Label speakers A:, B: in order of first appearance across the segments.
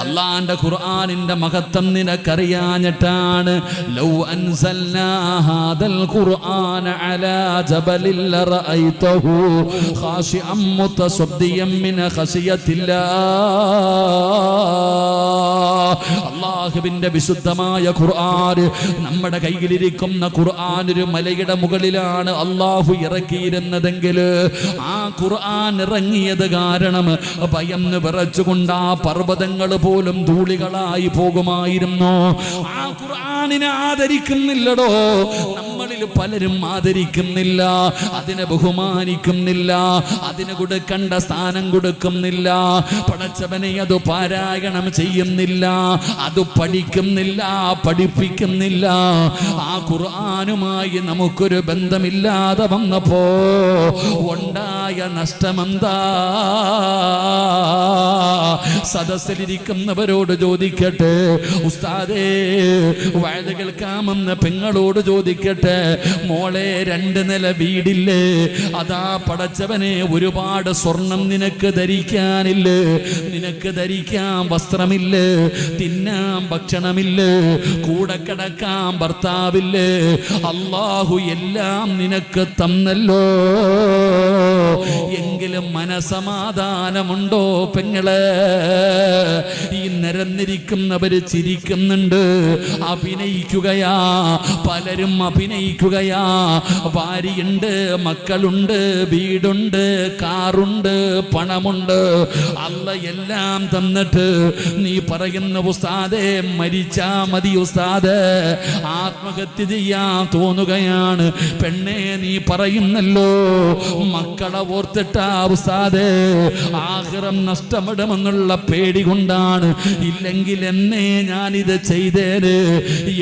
A: അള്ളാന്റെ ഖുർആനിന്റെ മഹത്വം നിനക്കറിയാഞ്ഞിട്ടാണ്. ലൗ അൻസൽനാ ഹാദൽ ഖുർആന അലാ ജബലിൽ ലറഅയ്തഹു ഖാശിഅൻ മുതസദ്ദിയൻ മിൻ ഖശിയത്തില്ലാഹ്. അല്ലാഹുവിന്റെ വിശുദ്ധമായ ഖുർആൻ, നമ്മുടെ കയ്യിലിരിക്കുന്ന ഖുർആൻ ഒരു മലയുടെ മുകളിലാണ് അല്ലാഹു ഇറക്കിയിരുന്നതെങ്കിൽ ആ ഖുർആൻ ഇറങ്ങിയത് കാരണം ഭയന്ന് വിറച്ചുകൊണ്ട് ആ പർവ്വതങ്ങൾ പോലും ധൂളികളായി പോകുമായിരുന്നു. ആ ഖുർആനിനെ ആദരിക്കുന്നില്ലടോ. നമ്മളിൽ പലരും ആദരിക്കുന്നില്ല, അതിനെ ബഹുമാനിക്കുന്നില്ല, അതിന് കൊടുക്കേണ്ട സ്ഥാനം കൊടുക്കുന്നില്ല. പടച്ചവനെ അത് പാരായണം ചെയ്യുന്നില്ല, അത് പഠിക്കുന്നില്ല, പഠിപ്പിക്കുന്നില്ല. ആ ഖുർആനുമായി നമുക്കൊരു ബന്ധമില്ലാതെ വന്നപ്പോ ഉണ്ടായ നഷ്ടമെന്താ? സദസ്സിലിരിക്കുന്നവരോട് ചോദിക്കട്ടെ, ഉസ്താദേ വയത് കേൾക്കാമെന്ന് പെങ്ങളോട് ചോദിക്കട്ടെ, മോളെ 2 നില വീടില്ലേ? അതാ പടച്ചവനെ ഒരുപാട് സ്വർണം നിനക്ക് ധരിക്കാനില്ലേ? നിനക്ക് ധരിക്കാൻ വസ്ത്രമില്ലേ? തിന്നാൻ ഭക്ഷണമില്ലേ? കൂടെ കിടക്കാൻ ഭർത്താവില്ലേ? അല്ലാഹു എല്ലാം നിനക്ക് തന്നല്ലോ. എങ്കിലും മനസമാധാനമുണ്ടോ പെങ്ങളെ? ഈ നിരന്നിരിക്കുന്നവര് ചിരിക്കുന്നുണ്ട്, അഭിനയിക്കുകയാ, പലരും അഭിനയിക്കുകയാ. ഭാര്യയുണ്ട്, മക്കളുണ്ട്, വീടുണ്ട്, കാറുണ്ട്, പണമുണ്ട്, അല്ല എല്ലാം തന്നിട്ട് നീ പറയുന്ന ഉസ്താദേ മരിച്ചാ മതി ഉസ്താദ്, ആത്മഹത്യ ചെയ്യാൻ തോന്നുകയാണ്. പെണ്ണെ നീ പറയുന്നല്ലോ മക്കളെ ഓർത്തിട്ടാ ഉസ്താദേ, ആഖിറം നഷ്ടപ്പെടുമെന്നുള്ള പേടി കൊണ്ടാണ്, ഇല്ലെങ്കിൽ എന്നേ ഞാനിത് ചെയ്തേന്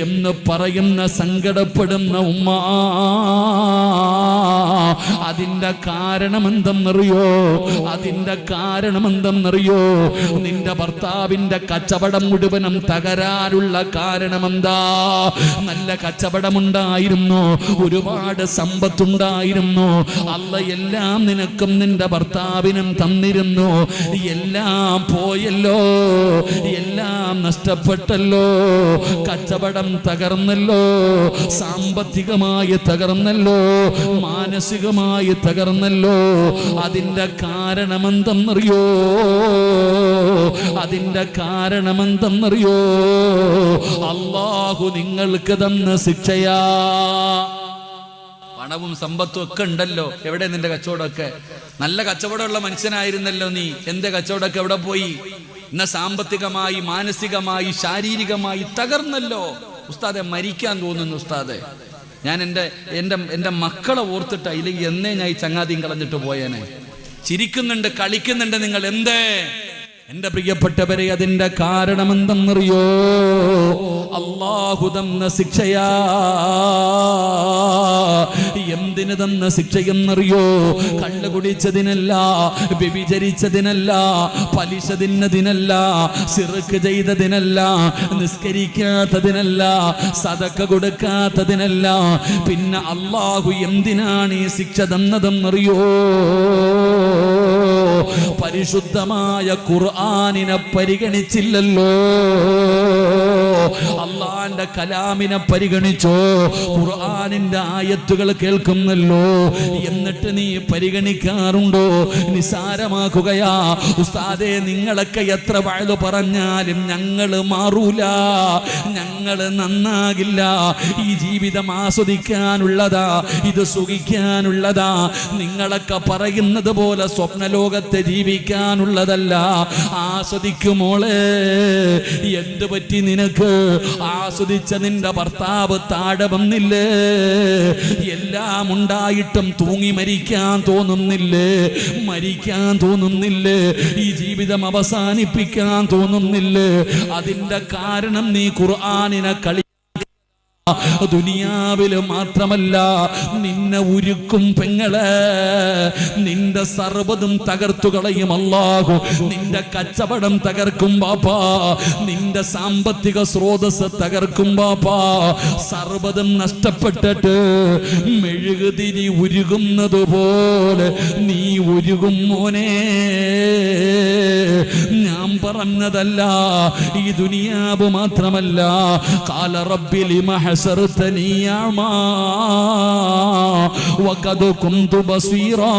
A: എന്ന് പറയുന്ന സങ്കടപ്പെടുന്ന ഉമ്മ. അതിന്റെ കാരണം എന്തെന്നറിയോ? അതിന്റെ കാരണം എന്തെന്നറിയോ? നിന്റെ ഭർത്താവിന്റെ കച്ചവടം മുഴുവനും തകരാനുള്ള കാരണം എന്താ? നല്ല കച്ചവടമുണ്ടായിരുന്നു, ഒരുപാട് സമ്പത്തുണ്ടായിരുന്നു, അല്ല എല്ലാം നിനക്കും നിന്റെ ഭർത്താവിനും തന്നിരുന്നു. എല്ലാം പോയല്ലോ, എല്ലാം നഷ്ടപ്പെട്ടല്ലോ. കച്ചവടം തകർന്നല്ലോ, സാമ്പത്തികമായി തകർന്നല്ലോ, മാനസികമായി തകർന്നല്ലോ. അതിന്റെ കാരണമെന്തെന്നറിയോ? അതിന്റെ കാരണമെന്തെന്നറിയോ? അല്ലാഹു നിങ്ങൾക്ക് തന്ന ശിക്ഷയാ. പണവും സമ്പത്തും ഒക്കെ ഉണ്ടല്ലോ, എവിടെ നിന്റെ കച്ചവടമൊക്കെ? നല്ല കച്ചവടമുള്ള മനുഷ്യനായിരുന്നല്ലോ നീ, എന്റെ കച്ചവടമൊക്കെ എവിടെ പോയി? ഇന്ന് സാമ്പത്തികമായി, മാനസികമായി, ശാരീരികമായി തകർന്നല്ലോ. ഉസ്താദെ മരിക്കാൻ തോന്നുന്നു ഉസ്താദെ. ഞാൻ എൻ്റെ മക്കളെ ഓർത്തിട്ടാ, ഇല്ലെങ്കിൽ എന്നേ ഞാൻ ഈ ചങ്ങാതിയും കളഞ്ഞിട്ട് പോയേനെ. ചിരിക്കുന്നുണ്ട്, കളിക്കുന്നുണ്ട് നിങ്ങൾ. എന്തേ? എന്റെ പ്രിയപ്പെട്ടവരെ, അതിന്റെ കാരണം എന്തെന്നറിയോ? അല്ലാഹു തന്ന ശിക്ഷയാ. എന്തിന് തന്ന ശിക്ഷയെന്നറിയോ? കള്ള് കുടിച്ചതിനല്ല, വ്യഭിചരിച്ചതിനല്ല, പലിശ തിന്നതിനല്ല, ശിർക്ക് ചെയ്തതിനല്ല, നിസ്കരിക്കാത്തതിനല്ല, സദഖ കൊടുക്കാത്തതിനല്ല. പിന്നെ അല്ലാഹു എന്തിനാണ് ഈ ശിക്ഷ തന്നതെന്നറിയോ? പരിശുദ്ധമായ ഖുർആനിനെ പരിഗണിച്ചില്ലല്ലോ, അള്ളാന്റെ കലാമിനെ പരിഗണിച്ചോ? ഖുർആനിന്റെ ആയത്തുകൾ കേൾക്കുന്നല്ലോ, എന്നിട്ട് നീ പരിഗണിക്കാറുണ്ടോ? നിസാരമാക്കുകയാ. ഉസ്താദേ നിങ്ങളൊക്കെ എത്ര വഅദ് പറഞ്ഞാലും ഞങ്ങൾ മാറൂല, ഞങ്ങൾ നന്നാകില്ല. ഈ ജീവിതം ആസ്വദിക്കാനുള്ളതാ, ഇത് സുഖിക്കാനുള്ളതാ. നിങ്ങളൊക്കെ പറയുന്നത് പോലെ സ്വപ്നലോകത്തെ ജീവിക്കാനുള്ളതല്ല. ആസ്വദിക്കുമോളെ. എന്ത് പറ്റി നിനക്ക്? ആസ്വദിച്ച നിന്റെ ഭർത്താവ് താഴെ വന്നില്ലേ? എല്ലാം ഉണ്ടായിട്ടും തൂങ്ങി മരിക്കാൻ തോന്നുന്നില്ലേ? മരിക്കാൻ തോന്നുന്നില്ലേ? ഈ ജീവിതം അവസാനിപ്പിക്കാൻ തോന്നുന്നില്ലേ? അതിന്റെ കാരണം നീ ഖുർആനിനെ കളി ദുനിയാവില് മാത്രമല്ല നിന്നെ ഉരുക്കും പെങ്ങളെ, നിന്റെ സർവ്വതും തകർത്തു കളയും അല്ലാഹു. നിന്റെ കച്ചവടം തകർക്കും ബാപ്പാ, നിന്റെ സാമ്പത്തിക സ്രോതസ് തകർക്കും ബാപ്പാ. സർവ്വതും നഷ്ടപ്പെട്ടിട്ട് മെഴുകുതിരി ഉരുകുന്നത് പോലെ നീ ഉരുകും മോനെ. ഞാൻ പറഞ്ഞതല്ല, ഈ ദുനിയാവ് മാത്രമല്ല. ഖാല റബ്ബി ലിമ ഹസർതനി അമാ വഖദ് കുന്തു ബസീറാ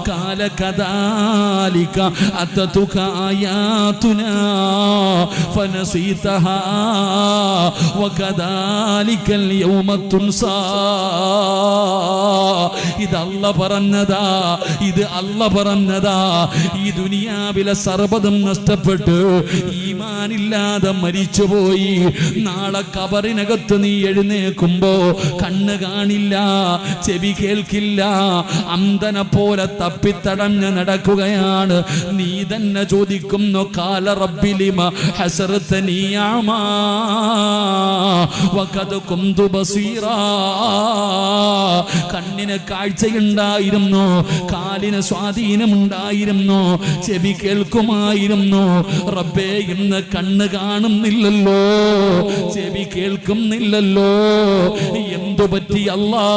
A: ഖാല കദാലിക അതതുക ആയാതുനാ ഫനസീതഹാ വകദാലികൽ യൗമ തുൻസാ. ഇത് അല്ലാഹ് പറഞ്ഞതാ, ഇത് അല്ലാഹ് പറഞ്ഞതാ. ഈ ദുനിയാവിലെ സർവ്വതും നഷ്ടപ്പെട്ട് ഈമാനില്ലാതെ മരിച്ചുപോയി. നാളെ ഖബറിനകത്ത് നീ എഴുന്നേൽക്കുമ്പോ കണ്ണ് കാണില്ല, ചെവി കേൾക്കില്ല, അന്ധനെ പോലെ തപ്പിത്തടഞ്ഞ് നടക്കുകയാണ്. നീ തന്നെ ചോദിക്കുന്നു, ഖാല റബ്ബി ലിമ ഹസർതനി അമാ വഖദ് കുന്തു ബസീറാ. കണ്ണിന് കാഴ്ചയുണ്ടായിരുന്നു, കാലിന് സ്വാധീനമുണ്ടായിരുന്നു, ചെവി കേൾക്കുമായിരുന്നു. റബ്ബേ, ഇന്ന് കണ്ണ് കാണുന്നില്ലല്ലോ, ചെവി കേൾക്കുന്നില്ലല്ലോ. എന്തു പറ്റി അല്ലാ?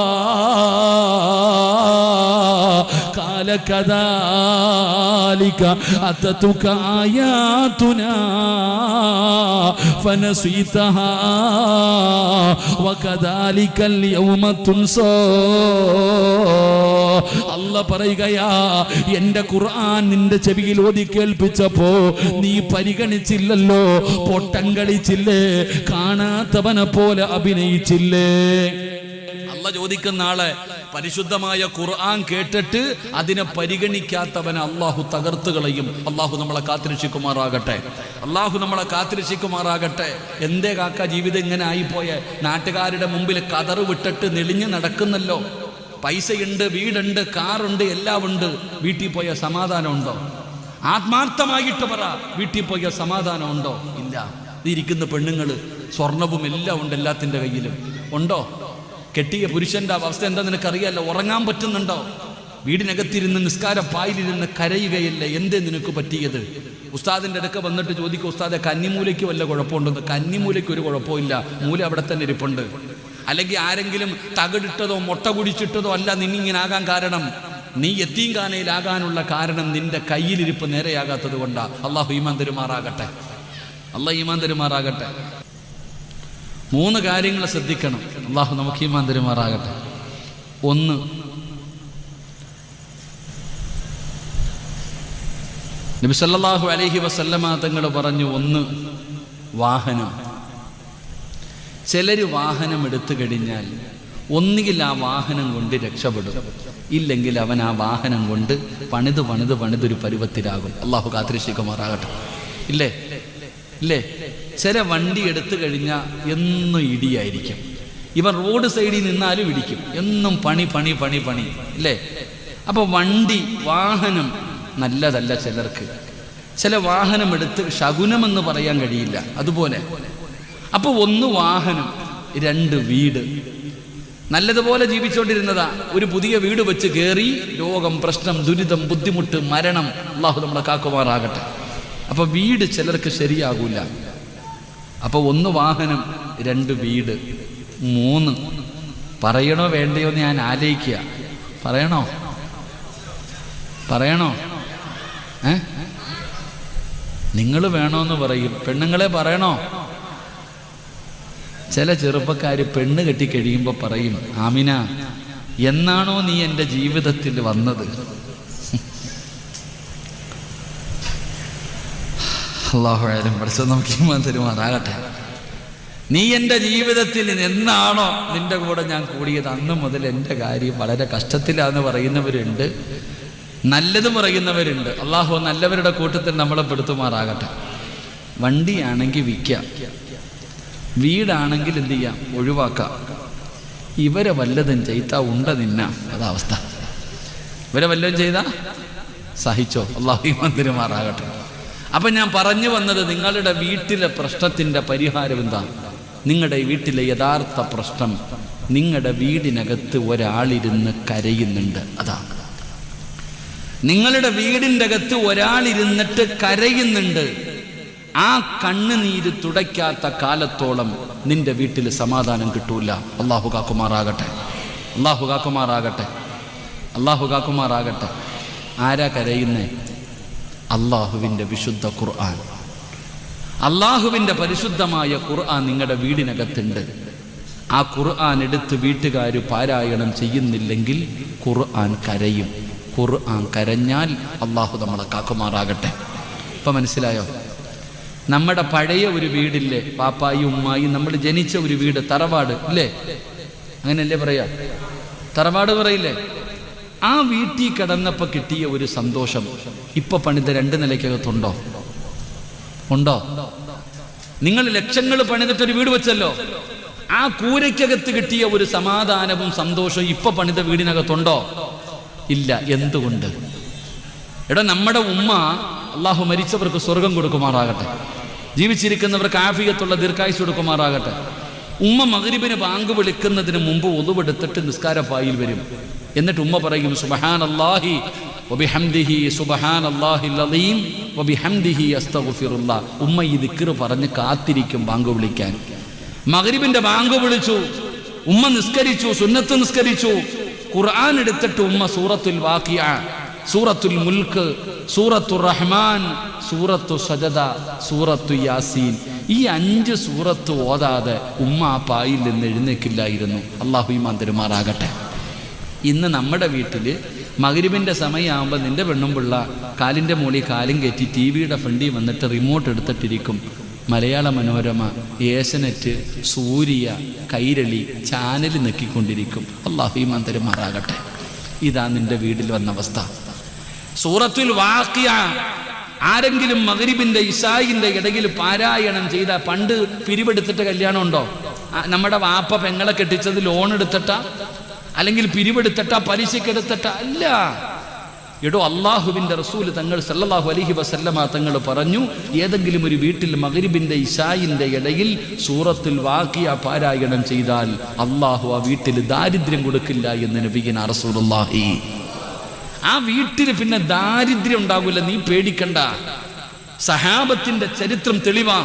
A: ഖാല കദാലിക അതതുക ആയാതുനാ ഫനസീതഹാ വകദാലികൽ യൗമ തുൻസാ. അല്ലാഹ് പറയുകയാ, എന്റെ ഖുർആൻ നിന്റെ ചെവിയിൽ ഓതി കേൾപ്പിച്ചപ്പോ നീ പരിഗണിച്ചില്ലല്ലോ, പൊട്ടം കളിച്ചില്ലേ, കാണാത്തവനെ പോലെ അഭിനയിച്ചില്ലേ. അല്ലാഹ് ചോദിക്കുന്ന ആളെ പരിശുദ്ധമായ ഖുർആൻ കേട്ടിട്ട് അതിനെ പരിഗണിക്കാത്തവനെ അള്ളാഹു തകർത്ത് കളയും. അള്ളാഹു നമ്മളെ കാത്തിരക്ഷിക്കുമാറാകട്ടെ, അള്ളാഹു നമ്മളെ കാത്തിരക്ഷിക്കുമാറാകട്ടെ. എന്തേ കാക്ക ജീവിതം ഇങ്ങനെ ആയിപ്പോയ? നാട്ടുകാരുടെ മുമ്പിൽ കതറ് വിട്ടിട്ട് നെളിഞ്ഞ് നടക്കുന്നല്ലോ. പൈസയുണ്ട്, വീടുണ്ട്, കാറുണ്ട്, എല്ലാം ഉണ്ട്. വീട്ടിൽ പോയ സമാധാനമുണ്ടോ? ആത്മാർത്ഥമായിട്ട് പറ, വീട്ടിൽ പോയ സമാധാനമുണ്ടോ? ഇല്ല. ഇരിക്കുന്ന പെണ്ണുങ്ങൾ സ്വർണവും എല്ലാം ഉണ്ട്, എല്ലാത്തിൻ്റെ കയ്യിലും ഉണ്ടോ? കെട്ടിയ പുരുഷന്റെ അവസ്ഥ എന്താ നിനക്കറിയാലോ? ഉറങ്ങാൻ പറ്റുന്നുണ്ടോ? വീടിനകത്തിരുന്ന് നിസ്കാര പായിലിരുന്ന് കരയുകയല്ലേ? എന്തേ നിനക്ക് പറ്റിയത്? ഉസ്താദിൻ്റെ അടുക്ക വന്നിട്ട് ചോദിക്കും, ഉസ്താദെ കന്നിമൂലയ്ക്ക് വല്ല കുഴപ്പമുണ്ടെന്ന്. കന്നിമൂലയ്ക്ക് ഒരു കുഴപ്പമില്ല, മൂല അവിടെ തന്നെ ഇരിപ്പുണ്ട്. അല്ലെങ്കിൽ ആരെങ്കിലും തകിടിട്ടതോ മുട്ട കുടിച്ചിട്ടതോ അല്ല നിന്നിങ്ങനെ ആകാൻ കാരണം. നീ യത്തീംഖാനയിലാകാനുള്ള കാരണം നിന്റെ കയ്യിലിരിപ്പ് നേരെയാകാത്തത് കൊണ്ടാ. അള്ളാഹു ഈമാൻ തരുമാറാകട്ടെ, അള്ളാഹ് ഈമാൻ തരുമാറാകട്ടെ. 3 കാര്യങ്ങൾ ശ്രദ്ധിക്കണം. അള്ളാഹു നമുക്ക് ഈമാൻ തരുമാറാകട്ടെ. 1, നബി സല്ലല്ലാഹു അലൈഹി വസല്ലമ തങ്ങൾ പറഞ്ഞു, 1 വാഹനം. ചിലർ വാഹനം എടുത്തു കഴിഞ്ഞാൽ ഒന്നുകിൽ ആ വാഹനം കൊണ്ട് രക്ഷപ്പെടും, ഇല്ലെങ്കിൽ അവൻ ആ വാഹനം കൊണ്ട് പണിതൊരു പരുവത്തിലാകും. അള്ളാഹു കാത്തിരക്ഷിക്കുമാറാകട്ടെ. ഇല്ലേ ഇല്ലേ? ചില വണ്ടി എടുത്തു കഴിഞ്ഞാൽ എന്നും ഇടിയായിരിക്കും. ഇവൻ റോഡ് സൈഡിൽ നിന്നാലും ഇടിക്കും. എന്നും പണി ഇല്ലേ? അപ്പൊ വാഹനം നല്ലതല്ല ചിലർക്ക്. ചില വാഹനം എടുത്ത് ശകുനമെന്ന് പറയാൻ കഴിയില്ല. അതുപോലെ അപ്പൊ 1 വാഹനം, 2 വീട്. നല്ലതുപോലെ ജീവിച്ചുകൊണ്ടിരുന്നതാ. ഒരു പുതിയ വീട് വെച്ച് കയറി, രോഗം, പ്രശ്നം, ദുരിതം, ബുദ്ധിമുട്ട്, മരണം. അള്ളാഹു നമ്മളെ കാക്കുമാറാകട്ടെ. അപ്പൊ വീട് ചിലർക്ക് ശരിയാകൂല. അപ്പൊ 1 വാഹനം, 2 വീട്. 3 പറയണോ വേണ്ടയോ എന്ന് ഞാൻ ആലോചിക്കുക. പറയണോ? നിങ്ങൾ വേണോന്ന് പറയും. പെണ്ണുങ്ങളെ പറയണോ? ചില ചെറുപ്പക്കാർ പെണ്ണ് കെട്ടി കഴിയുമ്പോൾ പറയും, ആമിന എന്നാണോ നീ എൻ്റെ ജീവിതത്തിൽ വന്നത്? അല്ലാഹു അലം. പഠിച്ചോ, നമുക്ക് ഈമാൻ തരുമാറാകട്ടെ. നീ എൻ്റെ ജീവിതത്തിൽ എന്നാണോ നിന്റെ കൂടെ ഞാൻ കൂടിയത്, അന്ന് മുതൽ എൻ്റെ കാര്യം വളരെ കഷ്ടത്തിലാന്ന് പറയുന്നവരുണ്ട്, നല്ലത് പറയുന്നവരുണ്ട്. അള്ളാഹു നല്ലവരുടെ കൂട്ടത്തിൽ നമ്മളെ പെടുത്തുമാറാകട്ടെ. വണ്ടിയാണെങ്കിൽ വിൽക്കാം, വീടാണെങ്കിൽ എന്ത് ചെയ്യാം? ഒഴിവാക്കാം. ഇവരെ വല്ലതും ചെയ്താ ഉണ്ട നിന്ന അതവസ്ഥ. ഇവരെ വല്ലതും ചെയ്താ സഹിച്ചോ? അള്ളാഹു ഈമാൻ തരുമാറാകട്ടെ. അപ്പൊ ഞാൻ പറഞ്ഞു വന്നത്, നിങ്ങളുടെ വീട്ടിലെ പ്രശ്നത്തിന്റെ പരിഹാരം എന്താ? നിങ്ങളുടെ വീട്ടിലെ യഥാർത്ഥ പ്രശ്നം നിങ്ങളുടെ വീടിനകത്ത് ഒരാളിരുന്ന് കരയുന്നുണ്ട്. അതാണ് നിങ്ങളുടെ വീടിൻ്റെ അകത്ത് ഒരാളിരുന്നിട്ട് കരയുന്നുണ്ട്. ആ കണ്ണുനീര് തുടയ്ക്കാത്ത കാലത്തോളം നിന്റെ വീട്ടിൽ സമാധാനം കിട്ടൂല. അള്ളാഹു കാക്കുമാറാകട്ടെ, അള്ളാഹു കാക്കുമാറാകട്ടെ, അള്ളാഹു കാക്കുമാറാകട്ടെ. ആരാ കരയുന്നേ? അള്ളാഹുവിൻ്റെ വിശുദ്ധ ഖുർആൻ, അള്ളാഹുവിൻ്റെ പരിശുദ്ധമായ ഖുർആൻ നിങ്ങളുടെ വീടിനകത്തുണ്ട്. ആ ഖുർആൻ എടുത്ത് വീട്ടുകാർ പാരായണം ചെയ്യുന്നില്ലെങ്കിൽ ഖുർആൻ കരയും. ഖുർആൻ കരഞ്ഞാൽ അള്ളാഹു നമ്മളെ കാക്കുമാറാകട്ടെ. ഇപ്പം മനസ്സിലായോ? നമ്മുടെ പഴയ ഒരു വീടില്ലേ, പാപ്പായി ഉമ്മായി നമ്മൾ ജനിച്ച ഒരു വീട്, തറവാട് ഇല്ലേ, അങ്ങനെയല്ലേ പറയാ, തറവാട് പറയില്ലേ? ആ വീട്ടിൽ കിടന്നപ്പോൾ കിട്ടിയ ഒരു സന്തോഷം ഇപ്പൊ പണിത 2 നിലയ്ക്കകത്തുണ്ടോ? ഉണ്ടോ? നിങ്ങൾ ലക്ഷങ്ങൾ പണിതിട്ടൊരു വീട് വെച്ചല്ലോ, ആ കൂരയ്ക്കകത്ത് കിട്ടിയ ഒരു സമാധാനവും സന്തോഷവും ഇപ്പൊ പണിത വീടിനകത്തുണ്ടോ? ഇല്ല. എന്തുകൊണ്ട്? എടാ, നമ്മുടെ ഉമ്മ, അള്ളാഹു മരിച്ചവർക്ക് സ്വർഗം കൊടുക്കുമാറാകട്ടെ, ജീവിച്ചിരിക്കുന്നവർക്ക് ആഫിയത്തുള്ള ദീർഘായുസ് കൊടുക്കുമാറാകട്ടെ. ഉമ്മ മഗ്രിബിന് ബാങ്ക് വിളിക്കുന്നതിന് മുമ്പ് ഒതുവെടുത്തിട്ട് നിസ്കാരപ്പായിൽ വരും. എന്നിട്ട് ഉമ്മ പറയും സുബ്ഹാനല്ലാഹി വബിഹംദിഹി സുബ്ഹാനല്ലാഹിൽ അലീം വബിഹംദിഹി അസ്തഗ്ഫിറുല്ലാ. ഉമ്മ ഈ ദിക്ർ പറഞ്ഞ് കാത്തിരിക്കും ബാങ്ക് വിളിക്കാൻ. മഗ്രിബിന്റെ ബാങ്ക് വിളിച്ചു, ഉമ്മ നിസ്കരിച്ചു, സുന്നത്ത് നിസ്കരിച്ചു. ഖുർആൻ എടുത്തിട്ട് ഉമ്മ സൂറത്തുൽ വാഖിഅ, സൂറത്തുൽ മുൽക്ക്, സൂറത്തുർ റഹ്മാൻ, സൂറത്തു സജദ, സൂറത്തു യാസീൻ, ഈ 5 സൂറത്ത് ഓതാതെ ഉമ്മ ആ പായിൽ നിന്ന് എഴുന്നേക്കില്ലായിരുന്നു. അള്ളാഹു ഈമാൻ തരുമാറാകട്ടെ. ഇന്ന് നമ്മുടെ വീട്ടിൽ മഗ്രിബിൻ്റെ സമയമാകുമ്പോൾ നിന്റെ പെണ്ണുമ്പിള്ള കാലിൻ്റെ മുകളിൽ കാലും കയറ്റി ടി വിയുടെ ഫ്രണ്ടിൽ വന്നിട്ട് റിമോട്ട് എടുത്തിട്ടിരിക്കും. മലയാള മനോരമ, ഏഷ്യനെറ്റ്, സൂര്യ, കൈരളി ചാനൽ നെക്കിക്കൊണ്ടിരിക്കും. അല്ലാഹു ഈമാൻ തരുമാറാകട്ടെ. ഇതാ നിന്റെ വീട്ടിൽ വന്ന അവസ്ഥ. സൂറത്തുൽ വാഖിഅ ആരെങ്കിലും മഗ്രിബിന്റെ ഇശായിന്റെ ഇടയിൽ പാരായണം ചെയ്ത, പണ്ട് പിരിവെടുത്തിട്ട് കല്യാണം ഉണ്ടോ? നമ്മുടെ വാപ്പ പെങ്ങളെ കെട്ടിച്ചത് ലോൺ എടുത്തിട്ടാ, അല്ലെങ്കിൽ പിരിവെടുത്തിട്ടാ, പലിശക്കെടുത്തിട്ടാ? അല്ല. എടോ, അള്ളാഹുവിന്റെ റസൂൽ തങ്ങൾ സല്ലല്ലാഹു അലൈഹി വസല്ലമ തങ്ങൾ പറഞ്ഞു, ഏതെങ്കിലും ഒരു വീട്ടിൽ മഗ്രിബിന്റെ ഇശായിന്റെ ഇടയിൽ സൂറത്തുൽ വാഖിഅ പാരായണം ചെയ്താൽ അള്ളാഹു ആ വീട്ടിൽ ദാരിദ്ര്യം കൊടുക്കില്ല എന്ന് നബിയുനാ റസൂലുള്ളാഹി. ആ വീട്ടിൽ പിന്നെ ദാരിദ്ര്യം ഉണ്ടാകില്ല, നീ പേടിക്കണ്ട. സഹാബത്തിന്റെ ചരിത്രം തെളിവാ.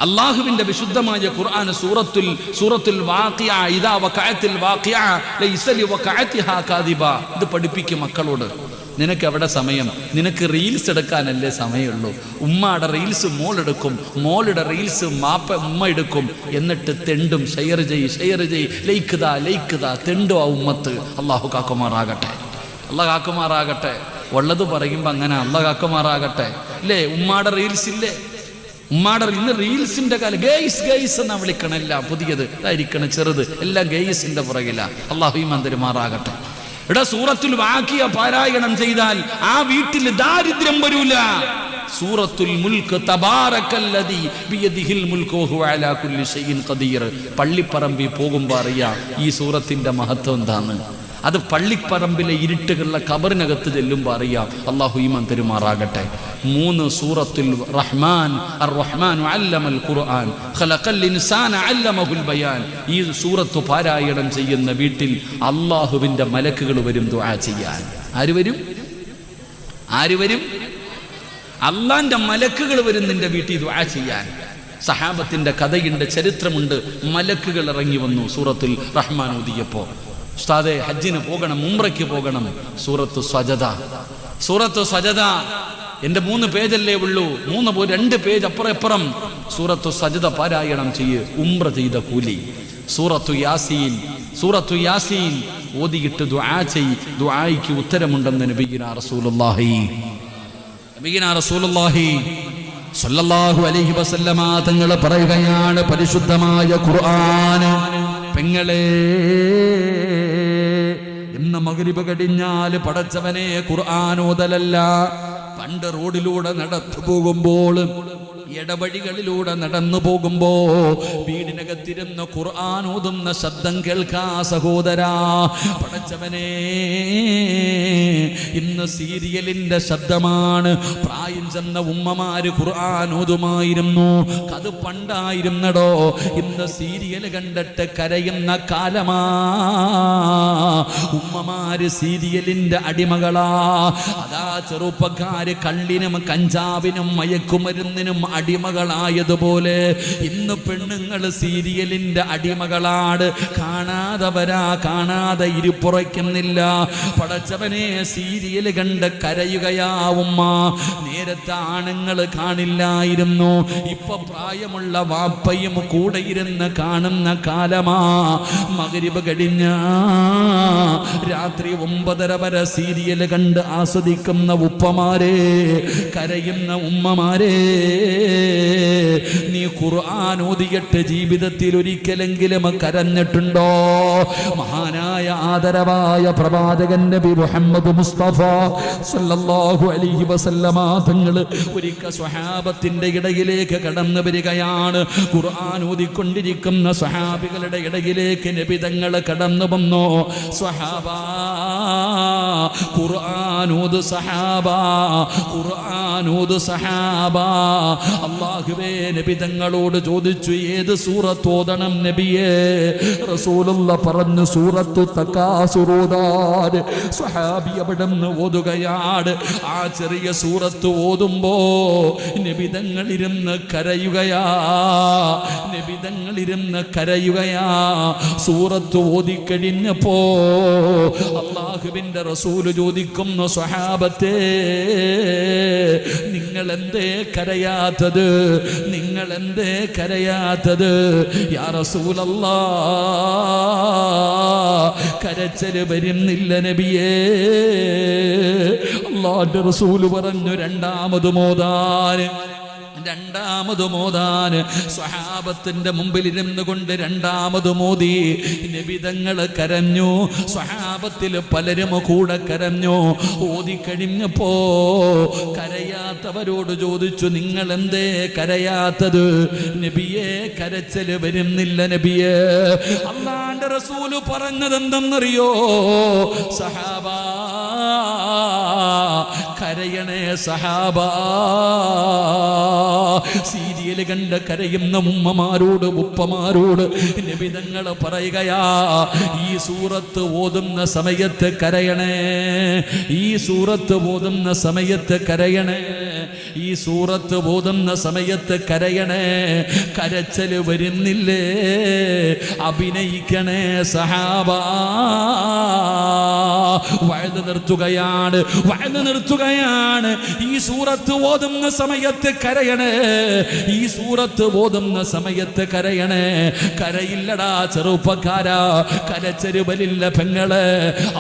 A: അള്ളാഹുവിന്റെ വിശുദ്ധമായ ഖുർആൻ സൂറത്തുൽ വാഖിഅ, ഇദാ വഖഅത്തിൽ വാഖിഅ ലൈസ ലിവഖഅതിഹാ കാദിബ. ഇത് പഠിപ്പിക്കും മക്കളോട്. നിനക്ക് എവിടെ സമയം? നിനക്ക് റീൽസ് എടുക്കാനല്ലേ സമയമുള്ളൂ. ഉമ്മയുടെ റീൽസ് മോളെടുക്കും, മോളുടെ റീൽസ് ഉമ്മ എടുക്കും. എന്നിട്ട് തെണ്ടും, ഷെയർ ചെയ്, ലൈക്ക് ദാ തെണ്ടോ ആ ഉമ്മത്ത്. അള്ളാഹു കാക്കുമാറാകട്ടെ, അള്ളാഹ് കാക്കുമാറാകട്ടെ. ഉള്ളത് പറയുമ്പോൾ അങ്ങനെ അള്ളാഹ് കാക്കുമാറാകട്ടെ. അല്ലേ, ഉമ്മാടെ റീൽസ് ഇല്ലേ, ഉമ്മാടെ ഇന്ന് റീൽസിന്റെ കാലം. ഗെയ്സ് എന്നാ വിളിക്കണം, എല്ലാം പുതിയത് ഇതായിരിക്കണം, ചെറുത് എല്ലാം ഗെയ്സിന്റെ പുറകില. അള്ളാഹു ഈമാൻ തരുമാറാകട്ടെ. ഇവിടെ സൂറത്തുൽ വാഖിഅ പാരായണം ചെയ്താൽ ആ വീട്ടിൽ ദാരിദ്ര്യം വരൂല. സൂറത്തുൽ മുൽക്ക്, തബാറക്കല്ലദീ ബിയദിഹിൽ മുൽക്കു വഹുവ അലാ കുല്ലി ഷൈഇൻ ഖദീർ. പള്ളിപ്പറമ്പിൽ പോകുമ്പോൾ അറിയാം ഈ സൂറത്തിന്റെ മഹത്വം എന്താന്ന്. അത് പള്ളിപ്പറമ്പിലെ ഇരുട്ടുകളുടെ കബറിനകത്ത് ചെല്ലുമ്പോൾ അറിയാം. അള്ളാഹു ഈമാൻ തരുമാറാകട്ടെ. 3 സൂറത്തുൽ റഹ്മാൻ, അർ-റഹ്മാനു അല്ലമൽ ഖുർആൻ, ഖലഖൽ ഇൻസാന അല്ലമഹുൽ ബയാൻ. ഈ സൂറത്ത് പാരായണം ചെയ്യുന്ന വീട്ടിൽ അള്ളാഹുവിന്റെ മലക്കുകൾ വരും ദുആ ചെയ്യാൻ. ആര് വരും? അള്ളാന്റെ മലക്കുകൾ വരും നിന്റെ വീട്ടിൽ ദുആ ചെയ്യാൻ. സഹാബത്തിന്റെ കഥയുണ്ട്, ചരിത്രമുണ്ട്. മലക്കുകൾ ഇറങ്ങി വന്നു സൂറത്തുൽ റഹ്മാൻ ഓതിയപ്പോ. ഉസ്താദേ, ഹജ്ജിന് പോകണം, ഉംറയ്ക്ക് പോകണം. സൂറത്തു സജദ എന്റെ 3 പേജല്ലേ ഉള്ളൂ, 2 പേജ് അപ്പുറം. സൂറത്തു സജദ പാരായണം ചെയ്യ്, ഉംറ ചെയ്ത കൂലി. സൂറത്തു യാസീൻ ഓതിയിട്ട് ദുആ ചെയ്യ്, ദുആയ്ക്ക് ഉത്തരമുണ്ടെന്ന് നബിയുനാ റസൂലുള്ളാഹി സ്വല്ലല്ലാഹു അലൈഹി വസല്ലമ തങ്ങൾ പറയുകയാണ്, പരിശുദ്ധമായ ഖുർആൻ. പെങ്ങളെ, ഇന്ന് മഗ്രിബ് കഴിഞ്ഞാൽ പടച്ചവനെ ഖുർആൻ ഓതലല്ല, പണ്ട് റോഡിലൂടെ നടന്നു പോകുമ്പോൾ, ഇടവഴികളിലൂടെ നടന്നു പോകുമ്പോ വീടിനകത്തിരുന്ന് ഖുർആൻ ഓതുന്ന ശബ്ദം കേൾക്കാ സഹോദരാ. പടച്ചവനെ, ഇന്ന് സീരിയലിന്റെ ശബ്ദമാണ്. പ്രായം ചെന്ന ഉമ്മമാര് ഖുർആൻ ഓതുമായിരുന്നു. അത് പണ്ടായിരുന്നടോ. ഇന്ന് സീരിയൽ കണ്ടിട്ട് കരയുന്ന കാലമാ. ഉമ്മമാര് സീരിയലിന്റെ അടിമകളാ. അതാ ചെറുപ്പക്കാര് കള്ളിനും കഞ്ചാവിനും മയക്കുമരുന്നിനും അടിമകളായതുപോലെ ഇന്ന് പെണ്ണുങ്ങൾ സീരിയലിന്റെ അടിമകളാണ്. കാണാതെ ഇരിപ്പുറയ്ക്കുന്നില്ല. പടച്ചവനെ, സീരിയൽ കണ്ട് കരയുകയാ ഉമ്മ. നേരത്തെ ആണുങ്ങൾ കാണില്ലായിരുന്നു. ഇപ്പൊ പ്രായമുള്ള വാപ്പയും കൂടെ ഇരുന്ന് കാണുന്ന കാലമാ. മഗ്രിബ് കഴിഞ്ഞ രാത്രി 9:30 വരെ സീരിയൽ കണ്ട് ആസ്വദിക്കുന്ന ഉപ്പമാരെ, കരയുന്ന ഉമ്മമാരെ, നീ ഖുർആൻ ഓതിയിട്ട് ജീവിതത്തിൽ ഒരിക്കലെങ്കിലും കരഞ്ഞിട്ടുണ്ടോ? മഹാനായ ആദരവായ പ്രവാചകൻ നബി മുഹമ്മദ് മുസ്തഫ സല്ലല്ലാഹു അലൈഹി വസല്ലമ തങ്ങൾ ഒരിക്കൽ സ്വഹാബത്തിന്റെ ഇടയിലേക്ക് കടന്നു വരികയാണ്. ഖുർആൻ ഓതിക്കൊണ്ടിരിക്കുന്ന സ്വഹാബികളുടെ ഇടയിലേക്ക് നബി തങ്ങൾ കടന്നു വന്നു. സ്വഹാബാ, ഖുർആൻ ഓതു സഹാബാ, ഖുർആൻ ഓതു സഹാബാ. അല്ലാഹുവേ, നബി തങ്ങളോട് ചോദിച്ചു, ഏത് സൂറത്ത് ഓതണം നബിയേ? റസൂലുള്ള പറഞ്ഞു, സൂറത്തു തകാസുർ ഓതാൻ. സ്വഹാബി അവിടുന്ന് ഓതുകയാണ്. ആ ചെറിയ സൂറത്ത് ഓതുമ്പോ നബി തങ്ങൾ ഇരുന്ന് കരയുകയാ. നബി തങ്ങൾ ഇരുന്ന് കരയുകയാ. സൂറത്ത് ഓതിക്കഴിഞ്ഞപ്പോ അല്ലാഹുവിന്റെ റസൂല് ചോദിക്കുന്നു, സ്വഹാബത്തെ, നിങ്ങൾ എന്തേ കരയാത്തത്? നിങ്ങൾ എന്തേ കരയാത്തത്? യാ റസൂലല്ലാഹ്, കരച്ചല് വരുന്നില്ല നബിയേ. അല്ലാഹുവിന്റെ റസൂല് പറഞ്ഞു, രണ്ടാമത് മോദാന്. സ്വഹാബത്തിന്റെ മുമ്പിൽ ഇരുന്നു കൊണ്ട് രണ്ടാമത് മോദി. നബി തങ്ങൾ കരഞ്ഞു. സ്വഹാബത്തിൽ പലരും കൂടെ കരഞ്ഞു. ഓതിക്കഴിഞ്ഞപ്പോ കരയാത്തവരോട് ചോദിച്ചു, നിങ്ങൾ എന്തേ കരയാത്തത്? നബിയെ, കരച്ചല് വരുന്നില്ല നബിയെ. അല്ലാഹുവിന്റെ റസൂല് പറഞ്ഞത് എന്തെന്നറിയോ? സഹാബാ, കരയണേ സഹാബാ. സീരിയൽ കണ്ട് കരയുന്ന ഉമ്മമാരോട് ഉപ്പമാരോട് നബി തങ്ങൾ പറയുകയാ, ഈ സൂറത്ത് ഓതുന്ന സമയത്ത് കരയണേ. ഈ സൂറത്ത് ഓതുന്ന സമയത്ത് കരയണേ. ഈ സൂറത്ത് ഓതുന്ന സമയത്ത് കരയണേ. കരച്ചല് വരുന്നില്ലേ? അഭിനയിക്കണേ സഹാബാ. വഅദ് നിർത്തുകയാണ്. ഈ സൂറത്ത് ഓതുന്ന സമയത്ത് കരയണേ. ഈ സൂറത്ത് ഓതുന്ന സമയത്ത് കരയണേ. കരയില്ലടാ ചെറുപ്പക്കാരാ, കരച്ചെരുവലില്ല പെങ്ങള്.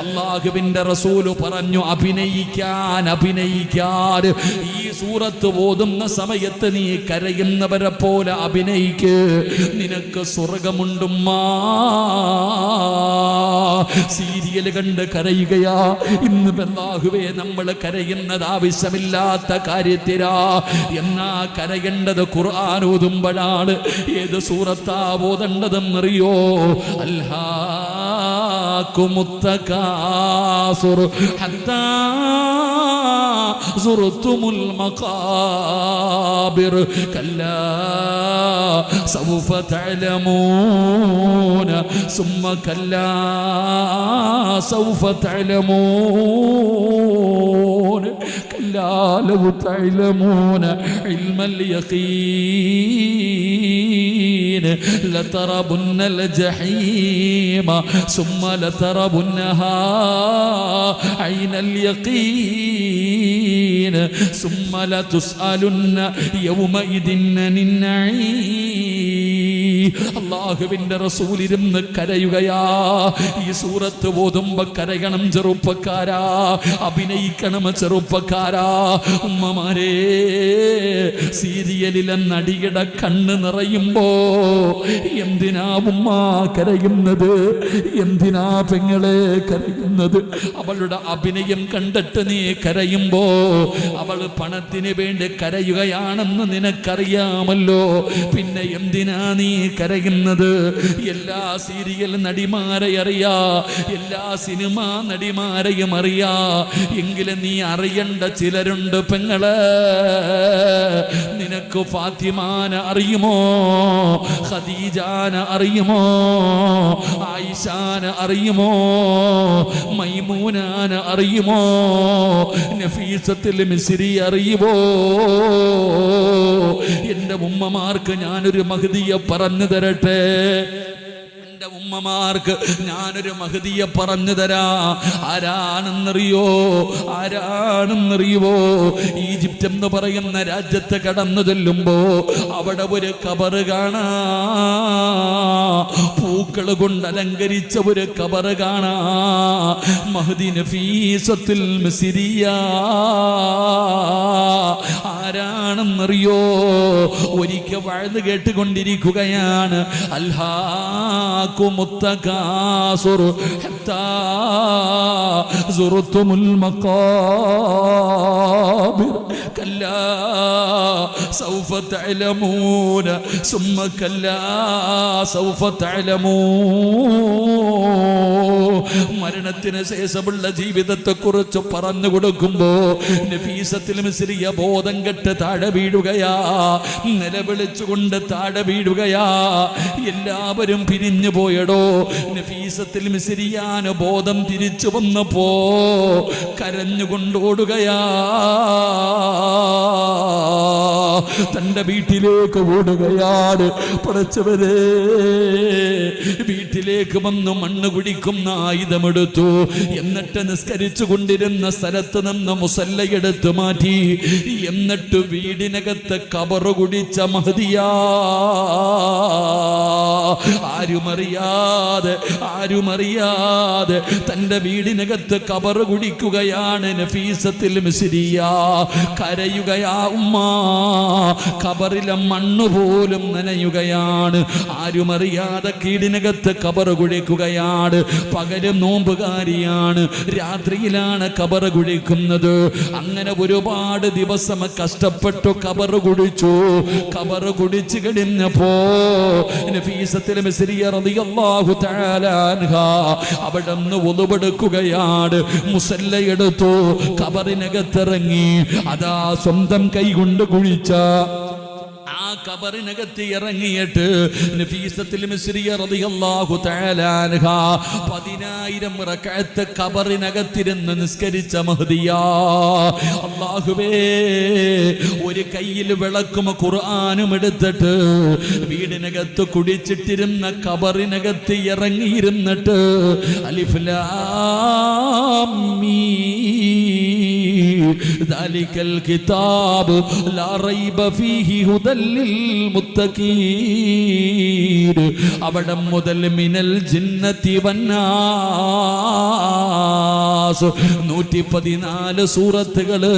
A: അല്ലാഹുവിന്റെ റസൂല് പറഞ്ഞു, അഭിനയിക്കാൻ. ഈ സൂറത്ത് ഓതുന്ന സമയത്ത് നീ കരയുന്നവരെ പോലെ അഭിനയിക്ക്, നിനക്ക് സ്വർഗമുണ്ടുമ്മാ. സീരിയൽ കണ്ട് കരയുകയാ. ഇന്ന് അല്ലാഹുവേ, നമ്മൾ കരയുന്നത് ആവശ്യമില്ലാത്ത കാര്യത്തിലാ. എന്നാ കരയേണ്ടത് ഖുർആൻ ഓതുമ്പോഴാണ്. ഏത് സൂറത്താ ഓതേണ്ടതെന്നറിയോ? അൽഹാകുമുത്തകാസുർ ഹത്താ സുർതുമുൽ മഖാബിർ കല്ലാ സൗഫ തഅലമൂന സുമ്മ കല്ലാ സൗഫ തഅലമൂന കല്ലാ ലൗ തഅലമൂന ഇൽമൽ യഖീൻ ലതറബുന്നൽ ജഹീമ സുമ്മ ലതറബുന്നഹാ ഐനൽ യഖീൻ സുമ്മ ലതുസ്അലുന്ന യൗമഇദിൻ അനിൻ നഈം. അല്ലാഹുവിന്റെ റസൂൽ ഇരുന്ന് കരയുകയാ. ഈ സൂറത്ത് ഓതുമ്പോ കരയണം ചെറുപ്പക്കാരാ, അഭിനയിക്കണം ചെറുപ്പക്കാരാ. ഉമ്മമാരെ, സീരിയലിലെ നടിയുടെ കണ്ണ് നിറയുമ്പോ എന്തിനാ ഉമ്മ കരയുന്നത്? എന്തിനാ പെങ്ങളെ കരയുന്നത്? അവളുടെ അഭിനയം കണ്ടിട്ട് നീ കരയുമ്പോ അവള് പണത്തിന് വേണ്ടി കരയുകയാണെന്ന് നിനക്കറിയാമല്ലോ. പിന്നെ എന്തിനാ നീ കരയുന്നത്? എല്ലാ സീരിയൽ നടിമാരെ അറിയാ, എല്ലാ സിനിമാ നടിമാരെയും അറിയാ. എങ്കിലും നീ അറിയണ്ട ചിലരുണ്ട് പെങ്ങളെ. നിനക്ക് ഫാത്തിമാന അറിയുമോ? ഖദീജാന അറിയുമോ? ആയിഷാന അറിയുമോ? മൈമൂനാന അറിയുമോ? നഫീസത്തുൽ മിസ്രി അറിയുമോ? എന്റെ ഉമ്മമാർക്ക് ഞാനൊരു മഹദിയെ പറഞ്ഞു തരട്ടെ. എന്റെ ഉമ്മമാർക്ക് ഞാനൊരു മഹദിയെ പറഞ്ഞു തരാ. ആരാണെന്നറിയോ? ആരാണെന്നറിയുവോ? ഈജിപ്റ്റ് എന്ന് പറയുന്ന രാജ്യത്ത് കടന്നു ചെല്ലുമ്പോ അവിടെ ഒരു ഖബറ് കാണാ. പൂക്കൾ കൊണ്ട് അലങ്കരിച്ച ഒരു ഖബറ് കാണാ. മഹദി നഫീസത്തുൽ മിസ്രിയ. ആരാണെന്നറിയോ? ഒരിക്കൽ വഴുത് കേട്ടുകൊണ്ടിരിക്കുകയാണ്. അൽഹാകുമുത്തകാസുർ ഹത്താ സുറുത്തുമുൽ മഖാബിർ കല്ലാ സൗഫ തഅലമൂന സുമ്മ കല്ലാ സൗഫ തഅലമൂൻ. മരണത്തിന് ശേഷമുള്ള ജീവിതത്തെ കുറിച്ച് പറഞ്ഞു കൊടുക്കുമ്പോ നഫീസത്തുൽ മിസ്രിയ ബോധം കെട്ട് താഴെ വീഴുകയാ. നിലവിളിച്ചുകൊണ്ട് താഴെ വീഴുകയാ. എല്ലാവരും പിരിഞ്ഞു പോയടോ. നഫീസത്തുൽ മിസ്രിയാന ബോധം തിരിച്ചു വന്നപ്പോ കരഞ്ഞുകൊണ്ട് ഓടുകയാ. തന്റെ വീട്ടിലേക്ക് ഓടുകയാണ്. പടച്ചവരെ, വീട്ടിലേക്ക് വന്നു മണ്ണ് കുടിക്കുന്ന ആയുധമെടുത്തു. എന്നിട്ട് നിസ്കരിച്ചു കൊണ്ടിരുന്ന സ്ഥലത്ത് നിന്ന് മുസല്ലയെടുത്ത് മാറ്റി. എന്നിട്ട് വീടിനകത്ത് കബറ് കുടിച്ച മഹദിയാ. ആരുമറിയാതെ തന്റെ വീടിനകത്ത് കബറ് കുടിക്കുകയാണ് നഫീസത്തുൽ മിസ്രിയ. കരയുകയാ ഉമ്മ. കബറിലെ മണ്ണ് പോലും നനയുകയാണ്. ആരുമറിയാതെ വീടിനകത്ത് കബറ് കുടിക്കുകയാണ്. പകലും നോമ്പുകാരിയാണ്, രാത്രിയിലാണ് കബറ് കുടിക്കുന്നത്. അങ്ങനെ ഒരുപാട് ദിവസം കഷ്ടപ്പെട്ടു കബറ് കുടിച്ചു. കബറ് കുടിച്ചു കഴിഞ്ഞപ്പോ നഫീസത്തുൽ മിസ്രിയ റളിയല്ലാഹു തആല അൻഹാ അവിടുന്ന് വുളുവെടുക്കുകയാണ്. മുസല്ലയെടുത്തു, കബറിനകത്തിറങ്ങി. അതാ സ്വന്തം കൈകൊണ്ട് കുഴിച്ച ആ കബറിനകത്ത് ഇറങ്ങിയിട്ട് നഫീസത്തുൽ മിസ്രിയ റളിയല്ലാഹു തആല അൻഹാ 10000 റക്അത്ത് കബറിനകത്തിരുന്ന് നിസ്കരിച്ച മഹദിയാ. അല്ലാഹുവേ, ഒരു കയ്യിൽ വിളക്കും ഖുർആനും എടുത്തിട്ട് വീടിനകത്ത് കുടിച്ചിട്ടിരുന്ന കബറിനകത്ത് ഇറങ്ങിയിരുന്നിട്ട് അലിഫ് ലാം മീം ദാലികൽ കിതാബ് ലാ റൈബ ഫീഹി ഹുദൽ ലിൽ മുത്തഖീൻ. അവിടം മുതൽ മിനൽ ജിന്നതി വന്നാസ് 114 സൂറത്തുകള്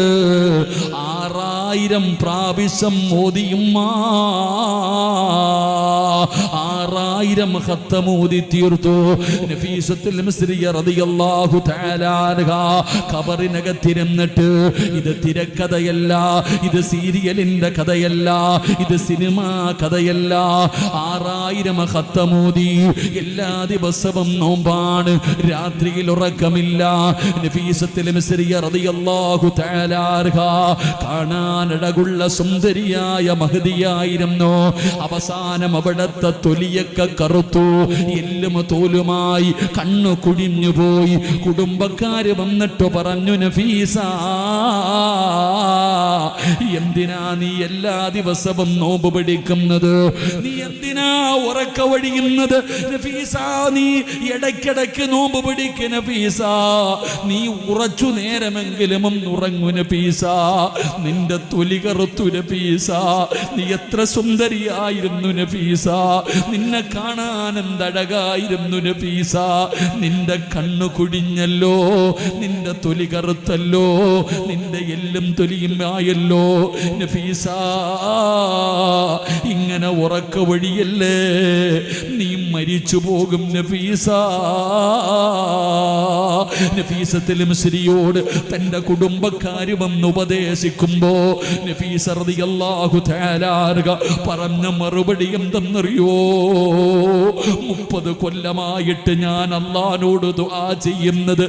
A: 6000 പ്രാവശ്യം ഓതിയുമ്മ. 6000 ഖത്തം ഓതി തീർത്തു. നഫീസത്തുൽ മിസ്രിയ റളിയല്ലാഹു തആല അൻഹാ ഖബറിനകത്തിരുന്നിട്ട്, ഇത് തിരക്കഥയല്ല, ഇത് സീരിയലിന്റെ കഥയല്ല, ഇത് സിനിമാ കഥയല്ല. 6000 ഖത്തം ഓതി. എല്ലാ ദിവസവും നോമ്പാണ്, രാത്രിയിൽ ഉറക്കമില്ല. നഫീസത്തുൽ മിസ്രിയ റളിയല്ലാഹു തആല അൻഹാ കാണാനിടകുള്ള സുന്ദരിയായ മഹദിയായിരുന്നു. അവസാനം അവിടത്തെ തൊലിയൊക്കെ കറുത്തു, എല്ലും തോലുമായി കണ്ണു കുഴിഞ്ഞു പോയി. കുടുംബക്കാര് വന്നിട്ട് പറഞ്ഞു, നഫീസ, എന്തിനാ നീ എല്ലാ ദിവസവും നോമ്പ് പിടിക്കുന്നത്? നീ എന്തിനാ ഉറക്ക വഴിയുന്നത്? നഫീസ, നീ ഇടയ്ക്കിടയ്ക്ക് നോമ്പ് പിടിക്ക് നഫീസ. നീ ഉറച്ചു നേരമെങ്കിലും ഉറങ്ങു നഫീസ. നിന്റെ തൊലി കറുത്തു നഫീസ. നീ എത്ര സുന്ദരിയായിരുന്നു നഫീസ. നിന്നെ കാണാൻ എന്തഴകായിരുന്നു നഫീസ. നിന്റെ കണ്ണു കുടിഞ്ഞല്ലോ, നിന്റെ തൊലി കറുത്തല്ലോ. നിന്റെ എല്ലും തൊലിയും ആയല്ലോ നഫീസ, ഇങ്ങനെ ഉറക്ക വഴിയല്ലേ, നീ മരിച്ചു പോകും നഫീസ. നഫീസത്തുൽ മിസ്രിയോട് തന്റെ കുടുംബക്കാര് വന്ന് ഉപദേശിക്കുമ്പോ നഫീസ റളിയല്ലാഹു തആല പറഞ്ഞ മറുപടി എന്തെന്നറിയോ? 30 കൊല്ലമായിട്ട് ഞാൻ അല്ലാഹുവോട് ദുആ ചെയ്യുന്നത്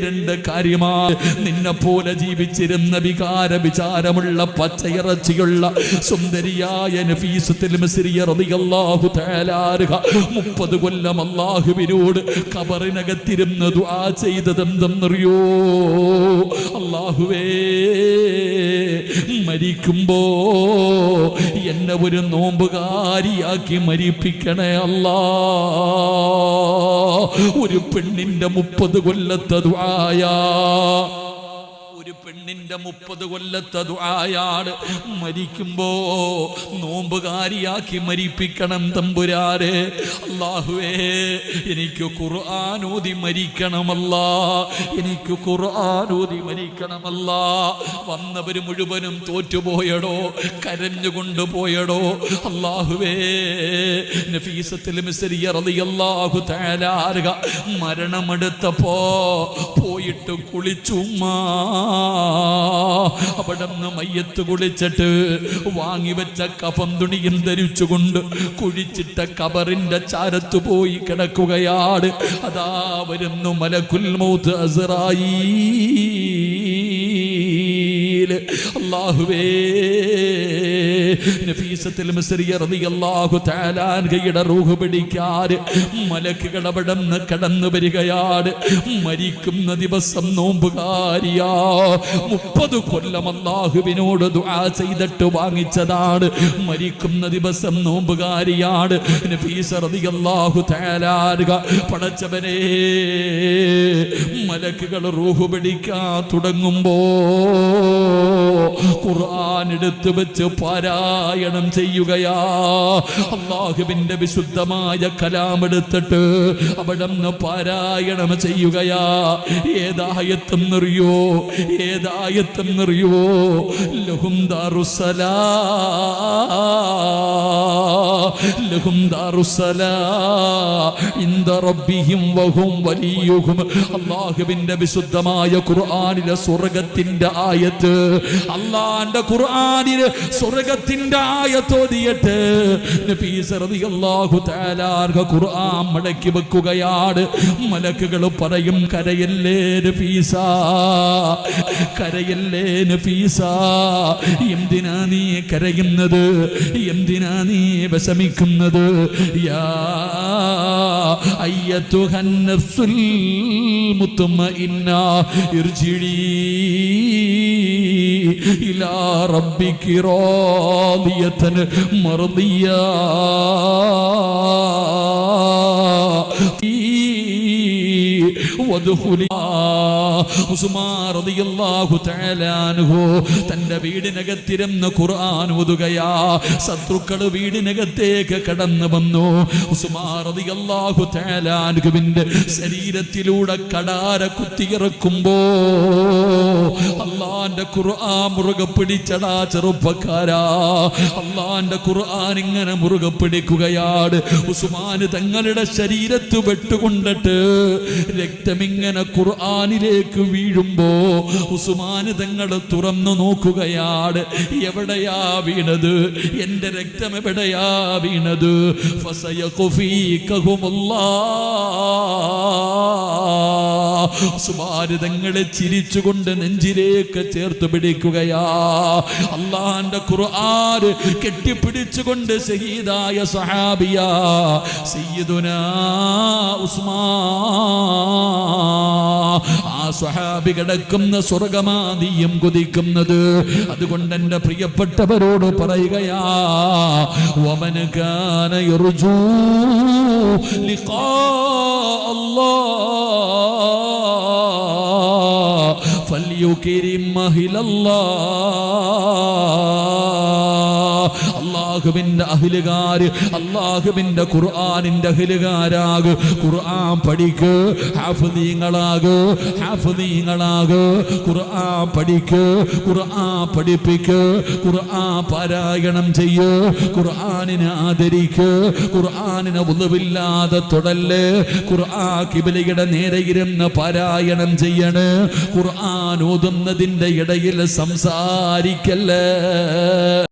A: രണ്ട് കാര്യമാണ്. നിന്നെ പോലെ ജീവിച്ചിരുന്ന വിചാരമുള്ള പച്ചയിറച്ചിയുള്ള സുന്ദരിയായ നഫീസത്തുൽ മിസ്രി റളിയല്ലാഹു തആല 30 കൊല്ലം അല്ലാഹുവിനോട് ഖബറിനകത്തിരുന്ന് ദുആ ചെയ്തതെന്തെന്നറിയോ? അല്ലാഹുവേ, മരിക്കുമ്പോ എന്നെ ഒരു നോമ്പുകാരിയാക്കി മരിപ്പിക്കണേ അല്ലാ. ഒരു പെണ്ണിന്റെ 30 കൊല്ലത്തെ ദുആയാ, ഒരു പെണ്ണിന്റെ 30 കൊല്ലത്തെ ദുആയാണ്. മരിക്കുമ്പോ നോമ്പുകാരിയാക്കി മരിപ്പിക്കണം തമ്പുരാരെ. അല്ലാഹുവേ, എനിക്ക് ഖുർആൻ ഓതി മരിക്കണമല്ലാ, എനിക്ക് ഖുർആൻ ഓതി മരിക്കണമല്ലാ. വന്നവര് മുഴുവനും തോറ്റുപോയടോ, കരഞ്ഞുകൊണ്ട് പോയടോ. അല്ലാഹുവേ, നഫീസത്തുൽ മിസ്രി റളിയല്ലാഹു തആല മരണമെടുത്തപ്പോ പോയിട്ട് കുളിച്ചു. അവിടെ നിന്ന് മയ്യത്ത് കുളിച്ചിട്ട് വാങ്ങിവെച്ച കഫം തുണിയും ധരിച്ചുകൊണ്ട് കുഴിച്ചിട്ട കബറിന്റെ ചാരത്ത് പോയി കിടക്കുകയാണ്. അതാ വരുന്നു മലക്കുൽ മൗത്ത് അസ്റായീൽ. അല്ലാഹുവേ, നഫീസത്തുൽ മിസ്രി റളിയല്ലാഹു തആല അൻഹയുടെ റൂഹ് പിടിക്കാൻ മലക്കുകൾ അവിടെ നിന്ന് കടന്നു വരികയാണ്. മരിക്കുന്ന ദിവസം നോമ്പുകാരിയാ, 30 കൊല്ലം അല്ലാഹുവിനോട് ദുആ ചെയ്തിട്ട് വാങ്ങിച്ചതാണ്. മരിക്കുന്ന ദിവസം നോമ്പുകാരിയാണ് നഫീസ റളിയല്ലാഹു തആല. പടച്ചവനെ, മലക്കുകൾ റൂഹ് പിടിക്കാൻ തുടങ്ങുമ്പോ ഖുർആൻ എടുത്തു വെച്ച് പാരായണം ചെയ്യുകയാ. അല്ലാഹുവിന്റെ വിശുദ്ധമായ കലാം എടുത്തിട്ട് അവിടെ നിന്ന് പാരായണം ചെയ്യുകയാ. ഏതായത്തെന്നറിയോ? ഏതായത്തെന്നറിയോ? ലഹും ദാറുസ്സലാം ഇൻദ റബ്ബിഹിം വഹും വലിയുഹും. അല്ലാഹുവിന്റെ വിശുദ്ധമായ ഖുർആനിലെ സ്വർഗ്ഗത്തിന്റെ ആയത്ത്, അല്ലാഹുവിന്റെ ഖുർആനിലെ സ്വർഗ്ഗത്തിന്റെ ആയത്ത് ഓതിയിട്ട് നഫീസ റളിയല്ലാഹു തആല ഖുർആൻ മടക്കി വെക്കുകയാണ്. മലക്കുകൾ പറയും, കരയല്ലേ നഫീസ, കരയല്ലേ നഫീസ, എന്തിനാ നീ കരയുന്നത്? എന്തിനാ നീ വിഷമിക്കുന്നത്? യാ അയ്യത്തുഹൻ നഫ്സുൽ മുത്മഇന്ന ഇർജിഇ ഇലാ റബ്ബികി റാദിയതൻ മർദിയ. തന്റെ വീടിനകത്തിരുന്ന് ഖുർആൻ ഓതുകയാ. ശത്രുക്കള് വീടിനകത്തേക്ക് കടന്നു വന്നു. ഉസ്മാൻ റളിയല്ലാഹു തആല അൻഹുവിന്റെ ശരീരത്തിലൂടെ കടാര കുത്തിയിറക്കുമ്പോ അല്ലാഹുവിന്റെ ഖുർആൻ മുറുകെ പിടിച്ചടാ ചെറുപ്പക്കാരാ. അല്ലാഹുവിന്റെ ഖുർആൻ ഇങ്ങനെ മുറുകെ പിടിക്കുകയാണ്. ഉസ്മാൻ തങ്ങളുടെ ശരീരത്ത് വെട്ടുകൊണ്ടിട്ട് രക്തമിങ്ങനെ ഖുർആനിലേക്ക് വീഴുമ്പോ ഉസ്മാൻ തങ്ങൾ തുറന്നു നോക്കുകയാണ്. എവിടെയാ വീണത്? എന്റെ രക്തം എവിടെയാ വീണത്? ഉസ്മാൻ തങ്ങളെ ചിരിച്ചുകൊണ്ട് നെഞ്ചിലേക്ക് ചേർത്ത് പിടിക്കുകയാ. അല്ലാഹുവിന്റെ ഖുർആൻ കെട്ടിപ്പിടിച്ചുകൊണ്ട് ശഹീദായ സഹാബിയാ സയ്യിദുനാ ആ സ്വഹാബി കിടക്കുന്ന സ്വർഗമാദിയും കുതിക്കുന്നത്. അതുകൊണ്ട് എന്റെ പ്രിയപ്പെട്ടവരോട് പറയുകയാ, വമൻ കാന യർജൂ ലിഖാ അല്ലാഹ് ഫൽയുക്രിം അഹ്ലല്ലാഹ്. അല്ലാഹുവിന്റെ അഹ്ലുകാര്, അല്ലാഹുവിന്റെ ഖുർആനിന്റെ അഹ്ലുകാരാക്. ഖുർആൻ പഠിക്ക്, ഹാഫിളീങ്ങളാക്, ഹാഫിളീങ്ങളാക്. ഖുർആൻ പഠിക്ക്, ഖുർആൻ പഠിപ്പിക്ക്, ഖുർആൻ പാരായണം ചെയ്യ്, ഖുർആനിനെ ആദരിക്ക്, ഖുർആനിനെ ഉളുവില്ലാതെ തൊടല്ലേ, ഖുർആൻ ഖിബലയുടെ നേരെ ഇരുന്ന് പാരായണം ചെയ്യണേ, ഖുർആൻ ഓതുന്നതിന്റെ ഇടയിൽ സംസാരിക്കല്ലേ.